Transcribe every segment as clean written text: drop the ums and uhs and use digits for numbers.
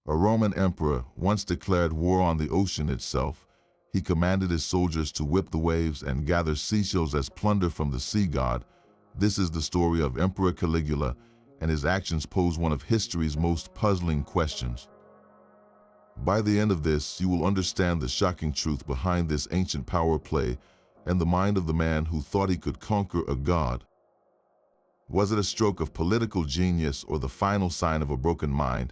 A Roman emperor once declared war on the ocean itself. He commanded his soldiers to whip the waves and gather seashells as plunder from the sea god. This is the story of Emperor Caligula, and his actions pose one of history's most puzzling questions. By the end of this, you will understand the shocking truth behind this ancient power play and the mind of the man who thought he could conquer a god. Was it a stroke of political genius or the final sign of a broken mind?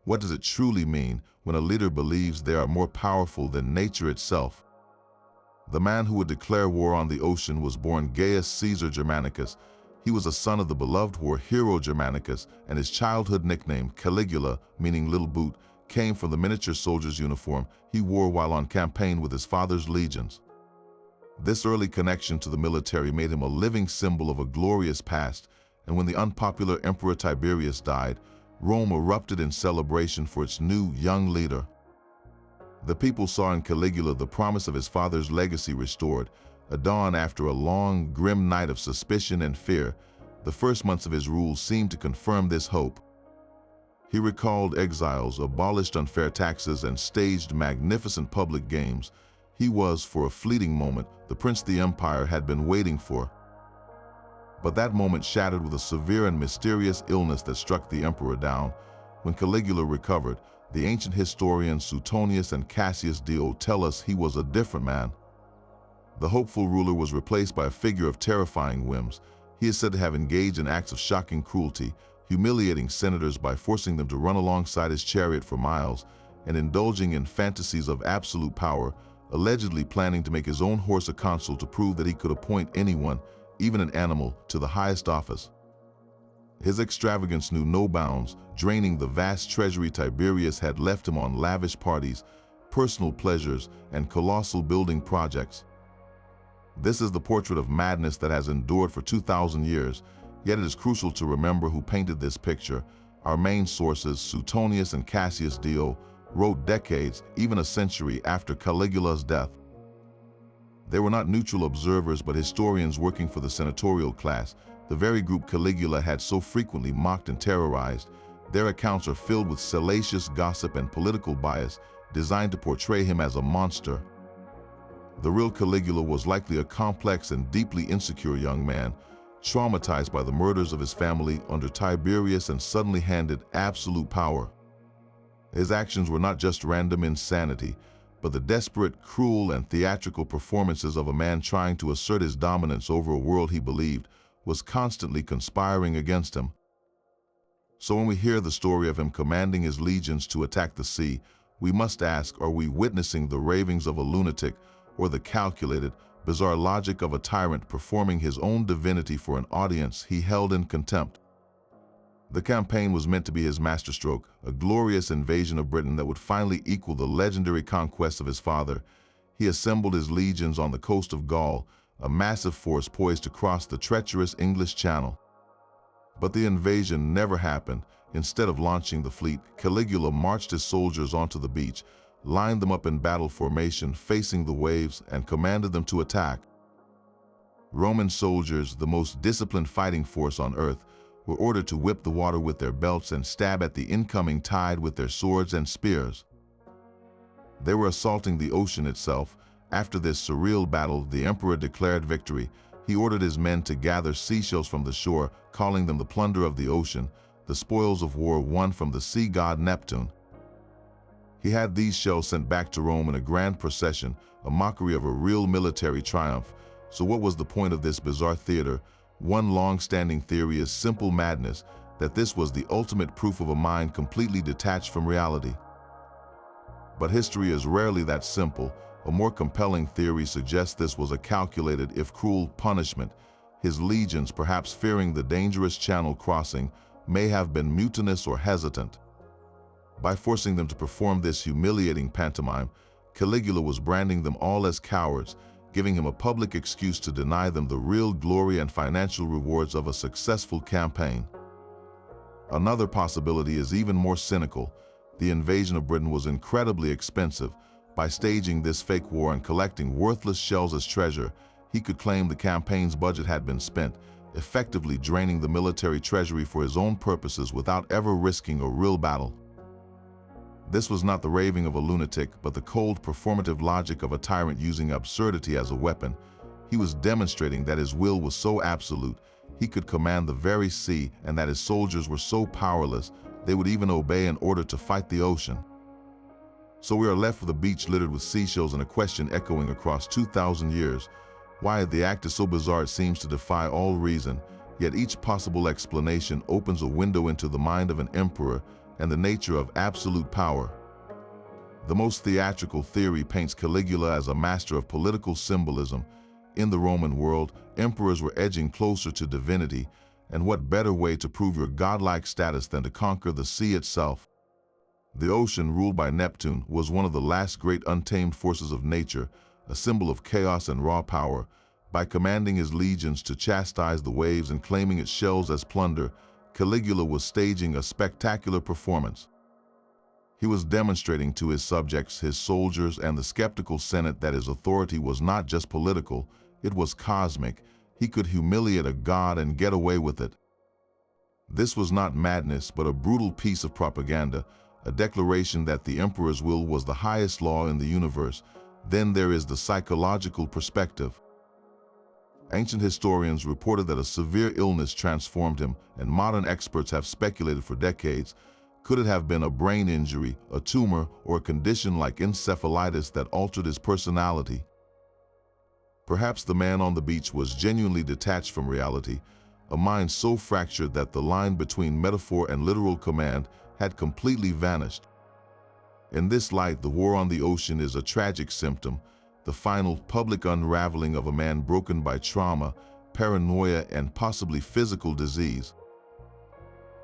What does it truly mean when a leader believes they are more powerful than nature itself? The man who would declare war on the ocean was born Gaius Caesar Germanicus. He was a son of the beloved war hero Germanicus, and his childhood nickname, Caligula, meaning little boot, came from the miniature soldier's uniform he wore while on campaign with his father's legions. This early connection to the military made him a living symbol of a glorious past, and when the unpopular Emperor Tiberius died, Rome erupted in celebration for its new, young leader. The people saw in Caligula the promise of his father's legacy restored, a dawn after a long, grim night of suspicion and fear. The first months of his rule seemed to confirm this hope. He recalled exiles, abolished unfair taxes, and staged magnificent public games. He was, for a fleeting moment, the prince the empire had been waiting for. But that moment shattered with a severe and mysterious illness that struck the emperor down. When Caligula recovered, the ancient historians Suetonius and Cassius Dio tell us he was a different man. The hopeful ruler was replaced by a figure of terrifying whims. He is said to have engaged in acts of shocking cruelty, humiliating senators by forcing them to run alongside his chariot for miles, and indulging in fantasies of absolute power, allegedly planning to make his own horse a consul to prove that he could appoint anyone, even an animal, to the highest office. His extravagance knew no bounds, draining the vast treasury Tiberius had left him on lavish parties, personal pleasures, and colossal building projects. This is the portrait of madness that has endured for 2,000 years, yet it is crucial to remember who painted this picture. Our main sources, Suetonius and Cassius Dio, wrote decades, even a century, after Caligula's death. They were not neutral observers but historians working for the senatorial class, the very group Caligula had so frequently mocked and terrorized. Their accounts are filled with salacious gossip and political bias, designed to portray him as a monster. The real Caligula was likely a complex and deeply insecure young man, traumatized by the murders of his family under Tiberius and suddenly handed absolute power. His actions were not just random insanity, but the desperate, cruel, and theatrical performances of a man trying to assert his dominance over a world he believed was constantly conspiring against him. So when we hear the story of him commanding his legions to attack the sea, we must ask, are we witnessing the ravings of a lunatic or the calculated, bizarre logic of a tyrant performing his own divinity for an audience he held in contempt? The campaign was meant to be his masterstroke, a glorious invasion of Britain that would finally equal the legendary conquest of his father. He assembled his legions on the coast of Gaul, a massive force poised to cross the treacherous English Channel. But the invasion never happened. Instead of launching the fleet, Caligula marched his soldiers onto the beach, lined them up in battle formation facing the waves, and commanded them to attack. Roman soldiers, the most disciplined fighting force on earth, were ordered to whip the water with their belts and stab at the incoming tide with their swords and spears. They were assaulting the ocean itself. After this surreal battle, the emperor declared victory. He ordered his men to gather seashells from the shore, calling them the plunder of the ocean, the spoils of war won from the sea god Neptune. He had these shells sent back to Rome in a grand procession, a mockery of a real military triumph. So what was the point of this bizarre theater? One long-standing theory is simple madness, that this was the ultimate proof of a mind completely detached from reality. But history is rarely that simple. A more compelling theory suggests this was a calculated, if cruel, punishment. His legions, perhaps fearing the dangerous channel crossing, may have been mutinous or hesitant. By forcing them to perform this humiliating pantomime, Caligula was branding them all as cowards, giving him a public excuse to deny them the real glory and financial rewards of a successful campaign. Another possibility is even more cynical. The invasion of Britain was incredibly expensive. By staging this fake war and collecting worthless shells as treasure, he could claim the campaign's budget had been spent, effectively draining the military treasury for his own purposes without ever risking a real battle. This was not the raving of a lunatic, but the cold, performative logic of a tyrant using absurdity as a weapon. He was demonstrating that his will was so absolute, he could command the very sea, and that his soldiers were so powerless, they would even obey an order to fight the ocean. So we are left with a beach littered with seashells and a question echoing across 2,000 years. Why the act is so bizarre it seems to defy all reason, yet each possible explanation opens a window into the mind of an emperor and the nature of absolute power. The most theatrical theory paints Caligula as a master of political symbolism. In the Roman world, emperors were edging closer to divinity, and what better way to prove your godlike status than to conquer the sea itself? The ocean, ruled by Neptune, was one of the last great untamed forces of nature, a symbol of chaos and raw power. By commanding his legions to chastise the waves and claiming its shells as plunder, Caligula was staging a spectacular performance. He was demonstrating to his subjects, his soldiers, and the skeptical Senate that his authority was not just political, it was cosmic. He could humiliate a god and get away with it. This was not madness, but a brutal piece of propaganda, a declaration that the emperor's will was the highest law in the universe. Then there is the psychological perspective. Ancient historians reported that a severe illness transformed him, and modern experts have speculated for decades. Could it have been a brain injury, a tumor, or a condition like encephalitis that altered his personality? Perhaps the man on the beach was genuinely detached from reality, a mind so fractured that the line between metaphor and literal command had completely vanished. In this light, the war on the ocean is a tragic symptom, the final public unraveling of a man broken by trauma, paranoia, and possibly physical disease.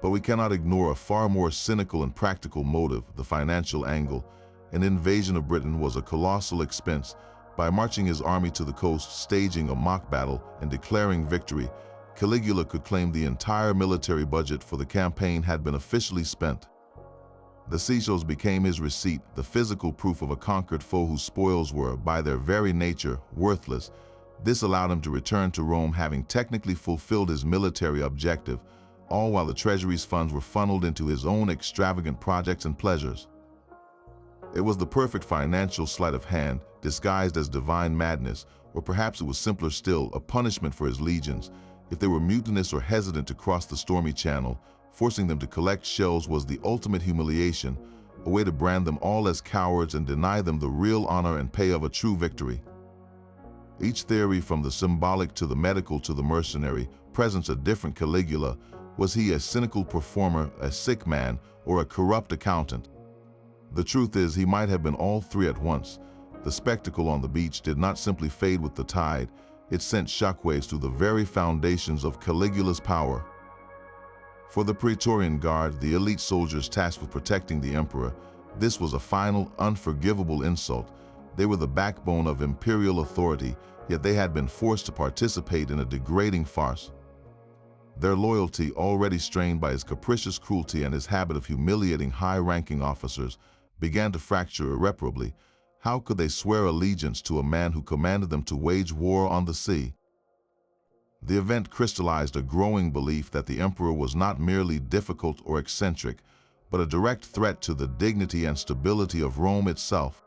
But we cannot ignore a far more cynical and practical motive, the financial angle. An invasion of Britain was a colossal expense. By marching his army to the coast, staging a mock battle, and declaring victory, Caligula could claim the entire military budget for the campaign had been officially spent. The seashells became his receipt, the physical proof of a conquered foe whose spoils were, by their very nature, worthless. This allowed him to return to Rome having technically fulfilled his military objective, all while the treasury's funds were funneled into his own extravagant projects and pleasures. It was the perfect financial sleight of hand, disguised as divine madness, or perhaps it was simpler still, a punishment for his legions. If they were mutinous or hesitant to cross the stormy channel, forcing them to collect shells was the ultimate humiliation, a way to brand them all as cowards and deny them the real honor and pay of a true victory. Each theory, from the symbolic to the medical to the mercenary, presents a different Caligula. Was he a cynical performer, a sick man, or a corrupt accountant? The truth is, he might have been all three at once. The spectacle on the beach did not simply fade with the tide, it sent shockwaves through the very foundations of Caligula's power. For the Praetorian Guard, the elite soldiers tasked with protecting the emperor, this was a final, unforgivable insult. They were the backbone of imperial authority, yet they had been forced to participate in a degrading farce. Their loyalty, already strained by his capricious cruelty and his habit of humiliating high-ranking officers, began to fracture irreparably. How could they swear allegiance to a man who commanded them to wage war on the sea? The event crystallized a growing belief that the emperor was not merely difficult or eccentric, but a direct threat to the dignity and stability of Rome itself.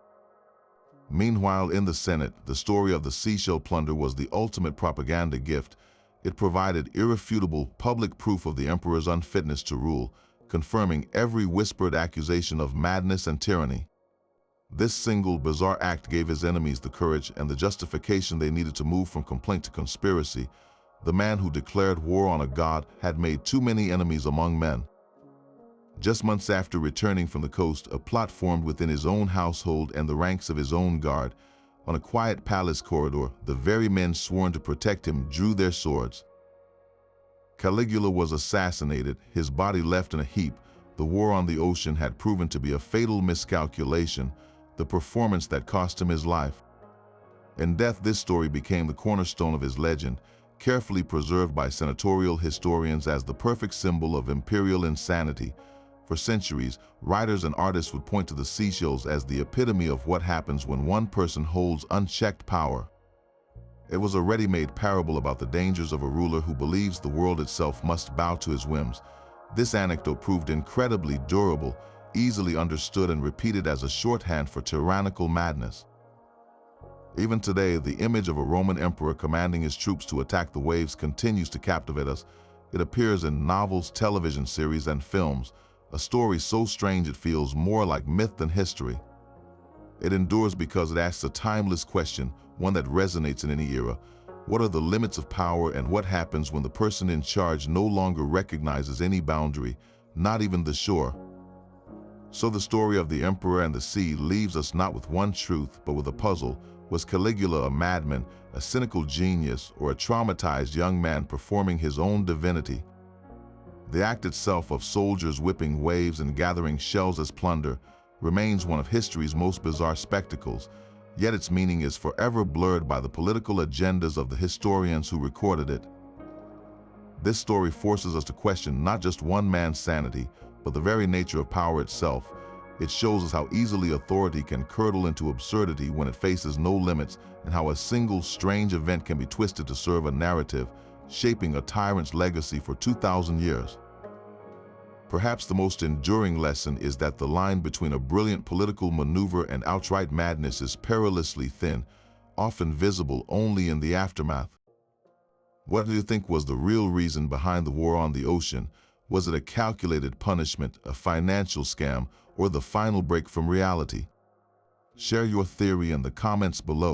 Meanwhile, in the Senate, the story of the seashell plunder was the ultimate propaganda gift. It provided irrefutable public proof of the emperor's unfitness to rule, confirming every whispered accusation of madness and tyranny. This single, bizarre act gave his enemies the courage and the justification they needed to move from complaint to conspiracy. The man who declared war on a god had made too many enemies among men. Just months after returning from the coast, a plot formed within his own household and the ranks of his own guard. On a quiet palace corridor, the very men sworn to protect him drew their swords. Caligula was assassinated, his body left in a heap. The war on the ocean had proven to be a fatal miscalculation, the performance that cost him his life. In death, this story became the cornerstone of his legend, carefully preserved by senatorial historians as the perfect symbol of imperial insanity. For centuries, writers and artists would point to the seashells as the epitome of what happens when one person holds unchecked power. It was a ready-made parable about the dangers of a ruler who believes the world itself must bow to his whims. This anecdote proved incredibly durable. easily understood and repeated as a shorthand for tyrannical madness. Even today, the image of a Roman emperor commanding his troops to attack the waves continues to captivate us. It appears in novels, television series, and films, a story so strange it feels more like myth than history. It endures because it asks a timeless question, one that resonates in any era. What are the limits of power, and what happens when the person in charge no longer recognizes any boundary, not even the shore? So the story of the emperor and the sea leaves us not with one truth, but with a puzzle. Was Caligula a madman, a cynical genius, or a traumatized young man performing his own divinity? The act itself of soldiers whipping waves and gathering shells as plunder remains one of history's most bizarre spectacles, yet its meaning is forever blurred by the political agendas of the historians who recorded it. This story forces us to question not just one man's sanity, but the very nature of power itself. It shows us how easily authority can curdle into absurdity when it faces no limits, and how a single strange event can be twisted to serve a narrative, shaping a tyrant's legacy for 2,000 years. Perhaps the most enduring lesson is that the line between a brilliant political maneuver and outright madness is perilously thin, often visible only in the aftermath. What do you think was the real reason behind the war on the ocean? Was it a calculated punishment, a financial scam, or the final break from reality? Share your theory in the comments below.